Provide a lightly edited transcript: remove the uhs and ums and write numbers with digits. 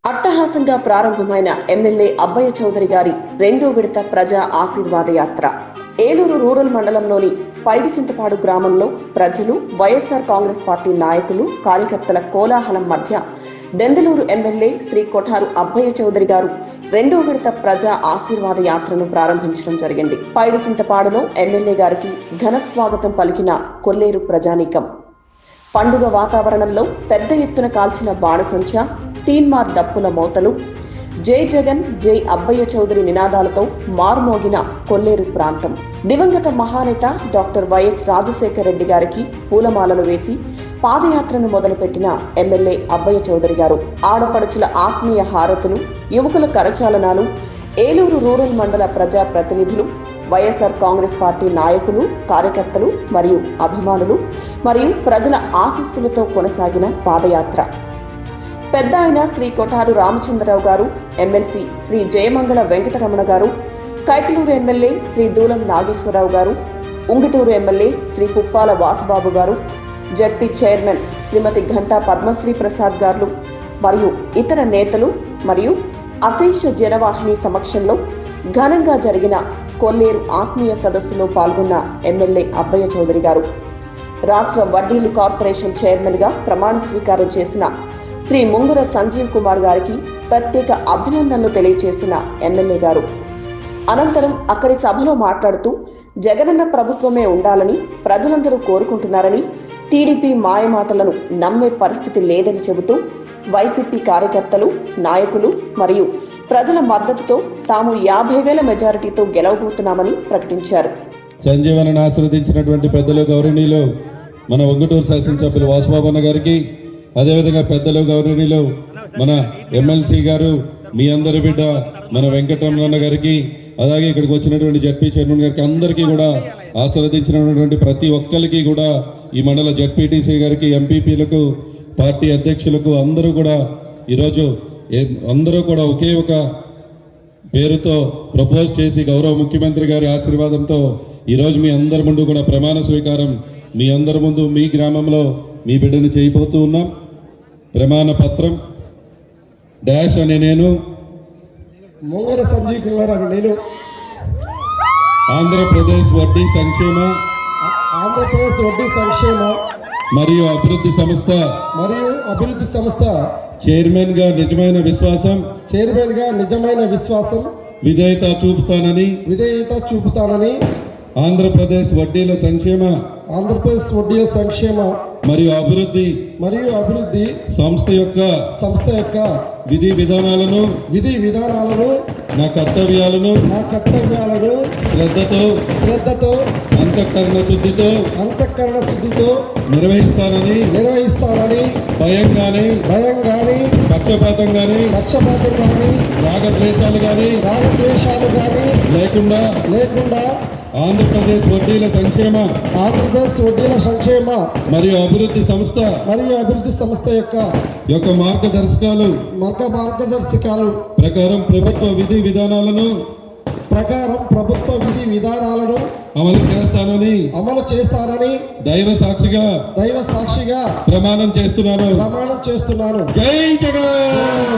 అట్టహాసంగా ప్రారంభమైన ఎమ్మెల్యే అబ్బయ్య చౌదరి గారి రెండో విడత ప్రజా ఆశీర్వాద యాత్ర ఏలూరు రూరల్ మండలంలోని పైడిచింతపాడు గ్రామంలో ప్రజలు, వైఎస్ఆర్ కాంగ్రెస్ పార్టీ నాయకులు, కార్యకర్తల కోలాహలం మధ్య దెందులూరు ఎమ్మెల్యే శ్రీ కొఠారు అబ్బయ్య చౌదరి గారు రెండో విడత ప్రజా ఆశీర్వాద యాత్రను ప్రారంభించడం జరిగింది. పైడిచింతపాడులో ఎమ్మెల్యే గారికి ఘన స్వాగతం పలికిన కొల్లేరు ప్రజానీకం. పండుగ వాతావరణంలో పెద్ద ఎత్తున కాల్చిన బాణసంచ, తీన్మార్ డప్పుల మోతలు, జై జగన్ జై అబ్బయ్య చౌదరి నినాదాలతో మారుమోగిన కొల్లేరు ప్రాంతం. దివంగత మహానేత డాక్టర్ వైఎస్ రాజశేఖర రెడ్డి గారికి పూలమాలలు వేసి పాదయాత్రను మొదలుపెట్టిన ఎమ్మెల్యే అబ్బయ్య చౌదరి గారు ఆడపడుచుల ఆత్మీయ హారతులు, యువకుల కరచాలనాలు, ఏలూరు రూరల్ మండల ప్రజా ప్రతినిధులు, వైఎస్ఆర్ కాంగ్రెస్ పార్టీ నాయకులు, కార్యకర్తలు మరియు అభిమానులు మరియు ప్రజల ఆశీస్సులతో కొనసాగిన పాదయాత్ర. పెద్ద ఆయన శ్రీ కొఠారు రామచంద్రరావు గారు, ఎమ్మెల్సీ శ్రీ జయమంగళ వెంకటరమణ గారు, కైకలూరు ఎమ్మెల్యే శ్రీ దూలం నాగేశ్వరరావు గారు, ఉంగిటూరు ఎమ్మెల్యే శ్రీ పుప్పాల వాసుబాబు గారు, జడ్పీ చైర్మన్ శ్రీమతి ఘంటా పద్మశ్రీ ప్రసాద్ గారు మరియు ఇతర నేతలు మరియు అశేష జనవాహిని సమక్షంలో ఘనంగా జరిగిన కొల్లేరు ఆత్మీయ సదస్సులో పాల్గొన్న ఎమ్మెల్యే అబ్బయ్య చౌదరి గారు రాష్ట్ర వడ్డీలు కార్పొరేషన్ చైర్మన్ గా ప్రమాణ స్వీకారం చేసిన శ్రీ ముంగర సంజీవ్ కుమార్ గారికి ప్రత్యేక అభినందనలు తెలియజేసిన ఎమ్మెల్యే గారు అనంతరం అక్కడి సభలో మాట్లాడుతూ జగనన్న ప్రభుత్వమే ఉండాలని ప్రజలందరూ కోరుకుంటున్నారని, టీడీపీ మాయమాటలను నమ్మే పరిస్థితి లేదని చెబుతూ వైసీపీ కార్యకర్తలు, నాయకులు మరియు ప్రజల మద్దతుతో తాము 50,000 మెజారిటీతో గెలవబోతున్నామని ప్రకటించారు. సంజీవనను ఆశీర్వదించినటువంటి పెద్దలు గౌరవనీయులు మన ఉంగుటూరు శాసనసభ్యులు వాసుబాబన్న గారికి, అదేవిధంగా పెద్దలు గౌరవనీయులు మన ఎమ్మెల్సీ గారు, మీ అందరి బిడ్డ మన వెంకటరమణ గారికి, అలాగే ఇక్కడికి వచ్చినటువంటి జడ్పీ చైర్మన్ గారికి, అందరికీ కూడా ఆశీర్వదించినటువంటి ప్రతి ఒక్కరికి కూడా ఈ మండల జడ్పీటీసీ గారికి, ఎంపీపీలకు, పార్టీ అధ్యక్షులకు అందరూ కూడా ఈరోజు అందరూ కూడా ఒకే ఒక పేరుతో ప్రపోజ్ చేసి గౌరవ ముఖ్యమంత్రి గారి ఆశీర్వాదంతో ఈరోజు మీ అందరి ముందు కూడా ప్రమాణ స్వీకారం మీ అందరి ముందు మీ గ్రామంలో మీ బిడ్డను చేయబోతూ ఉన్నాం. ప్రమాణ పత్రం డాష్ అని నేను ముంగర సంజీవ్ కుమార్ అని నేను ఆంధ్రప్రదేశ్ వడ్డీ సంక్షేమ మరియు అభివృద్ధి సంస్థ చైర్మన్ గా నిజమైన విశ్వాసం విధేయత చూపుతానని ఆంధ్రప్రదేశ్ వడ్డీల సంక్షేమ మరియు అభివృద్ధి సంస్థ యొక్క విధి విధానాలను నా కర్తవ్యాలను శ్రద్ధతో అంతఃకరణ శుద్ధితో నిర్వహిస్తానని భయం గాని పక్షపాతం గాని రాగద్వేషాలు గాని లేకుండా ఆంధ్రప్రదేశ్ వడ్డీల సంక్షేమ మరియు అభివృద్ధి సంస్థ యొక్క మార్గదర్శకాలు ప్రకారం ప్రభుత్వ విధి విధానాలను అమలు చేస్తానని దైవ సాక్షిగా ప్రమాణం చేస్తున్నాను. జై జగన్.